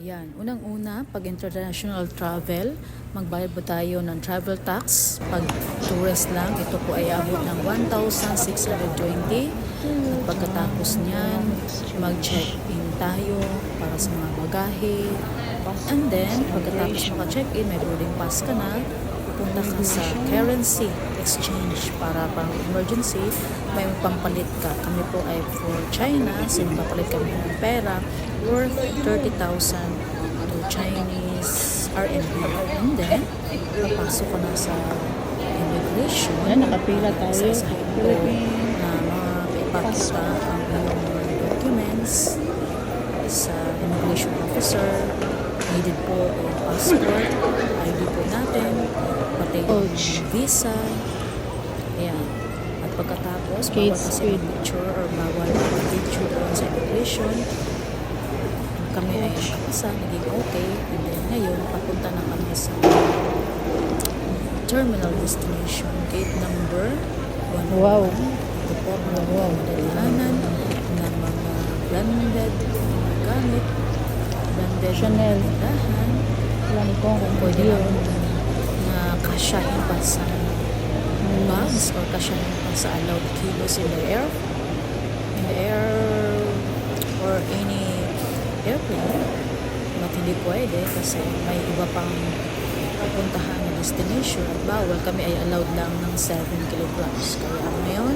Yan, unang-una, pag international travel, magbayad po tayo ng travel tax. Pag tourist lang, ito po ay abot ng 1,620. At pagkatapos niyan, mag-check-in tayo para sa mga bagahe. And then, pagkatapos maka-check-in, may boarding pass ka na, pupunta ka sa currency exchange para pang emergency, may pampalit ka. Kami po ay for China, so papalit kami ng pera worth 30,000 to Chinese RMB. And then, papasok ko na sa immigration. Yan, nakapila tayo. Sa na maipakita ang iyong mga documents sa immigration officer. Needed po yung passport, ID po natin, pati yung visa. Ayan. At pagkatapos, bawal kasi picture or bawal picture doon sa immigration. Kami ay nakapasa, naging okay. And then ngayon, papunta na kami sa terminal destination, gate number 1. Wow. Ito po mga madalihanan na mga branded mga gamit, branded Chanel. tindahan. Lampong. Kung pwede lang na kasyahin pa sa bags or kasyahin pa sa allowed kilos in the air or any airplane, but hindi pwede kasi may iba pang pupuntahan na destination at bawal. Kami ay allowed lang ng 7 kilograms. Kaya ngayon,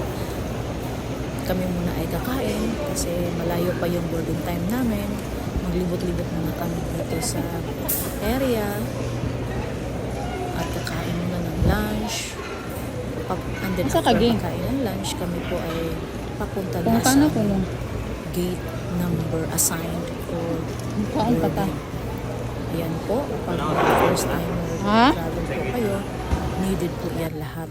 kami muna ay kakain kasi malayo pa yung boarding time namin. Maglibot-libot muna kami dito sa area at kakain muna ng lunch. And then after kakain ng lunch, kami po ay papunta na sa gate number assigned for boarding. Ayan po, pag first time travel po kayo, needed po yan lahat.